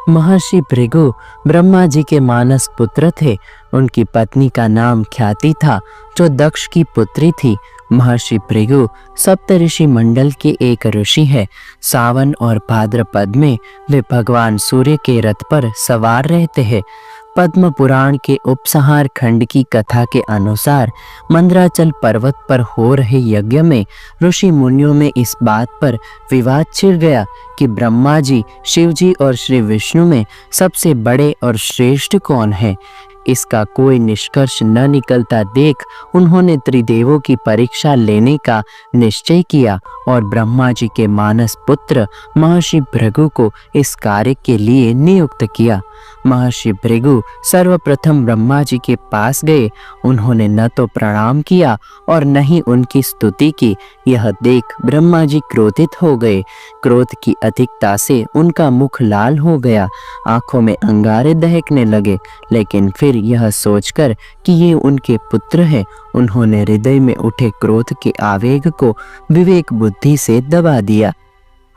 महर्षि भृगु ब्रह्मा जी के मानस पुत्र थे। उनकी पत्नी का नाम ख्याति था, जो दक्ष की पुत्री थी। महर्षि भृगु सप्तऋषि मंडल के एक ऋषि है। सावन और भाद्रपद में वे भगवान सूर्य के रथ पर सवार रहते हैं। पद्म पुराण के उपसंहार खंड की कथा के अनुसार मंदराचल पर्वत पर हो रहे यज्ञ में ऋषि मुनियों में इस बात पर विवाद छिड़ गया कि ब्रह्मा जी, शिव जी और श्री विष्णु में सबसे बड़े और श्रेष्ठ कौन है। इसका कोई निष्कर्ष न निकलता देख उन्होंने त्रिदेवों की परीक्षा लेने का निश्चय किया और ब्रह्मा जी के मानस पुत्र महर्षि भृगु को इस कार्य के लिए नियुक्त किया। महर्षि भृगु सर्वप्रथम ब्रह्मा जी के पास गए। उन्होंने न तो प्रणाम किया और न ही उनकी स्तुति की। यह देख ब्रह्मा जी क्रोधित हो गए। क्रोध की अधिकता से उनका मुख लाल हो गया, आंखों में अंगारे दहकने लगे। लेकिन फिर यह सोचकर कि ये उनके पुत्र है, उन्होंने हृदय में उठे क्रोध के आवेग को विवेक बुद्धि से दबा दिया।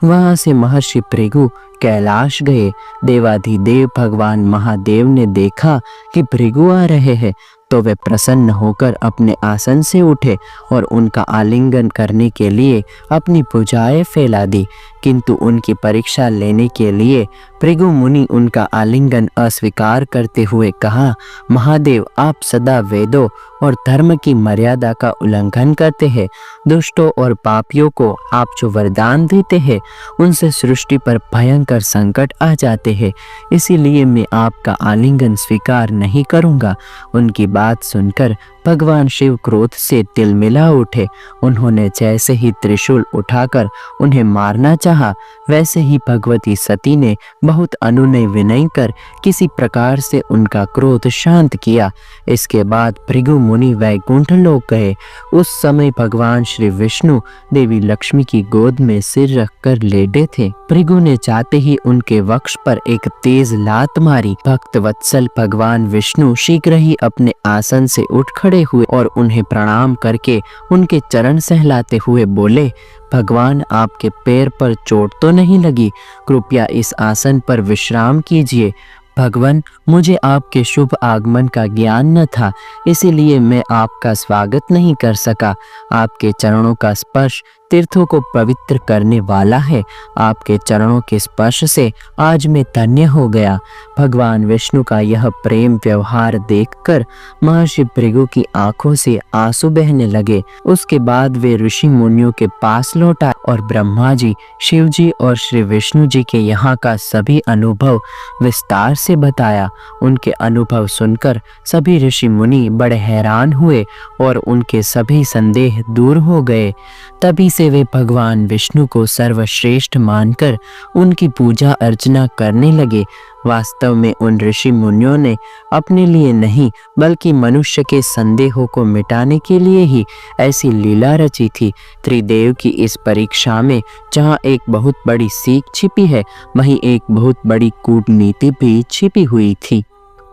वहां से महर्षि भृगु कैलाश गए। देवाधिदेव भगवान महादेव ने देखा कि भृगु आ रहे हैं तो वे प्रसन्न होकर अपने आसन से उठे और उनका आलिंगन करने के लिए अपनी भुजाएं फैला दी। किंतु उनकी परीक्षा लेने के लिए भृगु मुनि उनका आलिंगन अस्वीकार करते हुए कहा, महादेव, आप सदा वेदों और धर्म की मर्यादा का उल्लंघन करते हैं। दुष्टों और पापियों को आप जो वरदान देते हैं उनसे सृष्टि पर भयंकर संकट आ जाते हैं, इसीलिए मैं आपका आलिंगन स्वीकार नहीं करूंगा। उनकी बात सुनकर भगवान शिव क्रोध से तिलमिला उठे। उन्होंने जैसे ही त्रिशूल उठाकर उन्हें मारना चाहा, वैसे ही भगवती सती ने बहुत अनुनय विनय कर किसी प्रकार से उनका क्रोध शांत किया। इसके बाद भृगु मुनि वैकुंठ लोक गए। उस समय भगवान श्री विष्णु देवी लक्ष्मी की गोद में सिर रखकर लेटे थे। भृगु ने जाते ही उनके वक्ष पर एक तेज लात मारी। भक्त वत्सल भगवान विष्णु शीघ्र ही अपने आसन से उठ खड़े हुए और उन्हें प्रणाम करके उनके चरण सहलाते हुए बोले, भगवान, आपके पैर पर चोट तो नहीं लगी? कृपया इस आसन पर विश्राम कीजिए। भगवान, मुझे आपके शुभ आगमन का ज्ञान न था, इसीलिए मैं आपका स्वागत नहीं कर सका। आपके चरणों का स्पर्श तीर्थों को पवित्र करने वाला है। आपके चरणों के स्पर्श से आज मैं धन्य हो गया। भगवान विष्णु का यह प्रेम व्यवहार देखकर महर्षि भृगु की आंखों से आंसू बहने लगे। उसके बाद वे ऋषि मुनियों के पास लौटा और ब्रह्मा जी, शिव जी और श्री विष्णु जी के यहाँ का सभी अनुभव विस्तार से बताया। उनके अनुभव सुनकर सभी ऋषि मुनि बड़े हैरान हुए और उनके सभी संदेह दूर हो गए। तभी से वे भगवान विष्णु को सर्वश्रेष्ठ मानकर उनकी पूजा अर्चना करने लगे। वास्तव में उन ऋषि मुनियों ने अपने लिए नहीं बल्कि मनुष्य के संदेहों को मिटाने के लिए ही ऐसी लीला रची थी। त्रिदेव की इस परीक्षा में जहाँ एक बहुत बड़ी सीख छिपी है, वहीं एक बहुत बड़ी कूटनीति भी छिपी हुई थी।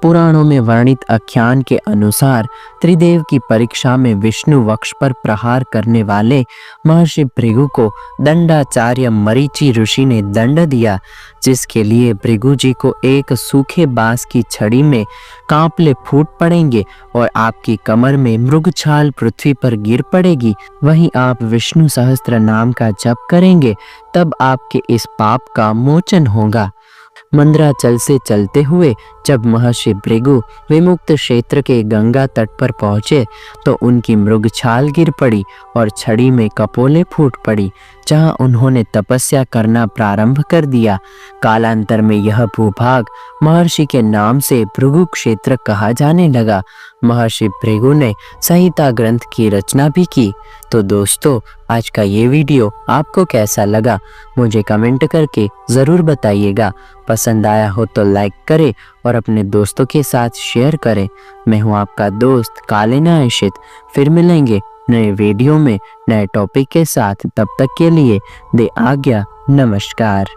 पुराणों में वर्णित आख्यान के अनुसार त्रिदेव की परीक्षा में विष्णु वक्ष पर प्रहार करने वाले महर्षि भृगु को दंडाचार्य मरीचि ऋषि ने दंड दिया, जिसके लिए भृगु जी को एक सूखे बांस की छड़ी में कांपले फूट पड़ेंगे और आपकी कमर में मृगछाल पृथ्वी पर गिर पड़ेगी। वहीं आप विष्णु सहस्त्र नाम का जप करेंगे, तब आपके इस पाप का मोचन होगा। मंदराचल से चलते हुए जब महर्षि भृगु विमुक्त क्षेत्र के गंगा तट पर पहुंचे तो उनकी मृगछाल गिर पड़ी और छड़ी में कपोले फूट पड़ी, जहां उन्होंने तपस्या करना प्रारंभ कर दिया। कालांतर में यह भूभाग महर्षि के नाम से भृगु क्षेत्र कहा जाने लगा। महर्षि भृगु ने संहिता ग्रंथ की रचना भी की। तो दोस्तों, आज का ये वीडियो आपको कैसा लगा मुझे कमेंट करके ज़रूर बताइएगा। पसंद आया हो तो लाइक करें और अपने दोस्तों के साथ शेयर करें। मैं हूँ आपका दोस्त कालिना इशित। फिर मिलेंगे नए वीडियो में नए टॉपिक के साथ। तब तक के लिए दे आज्ञा। नमस्कार।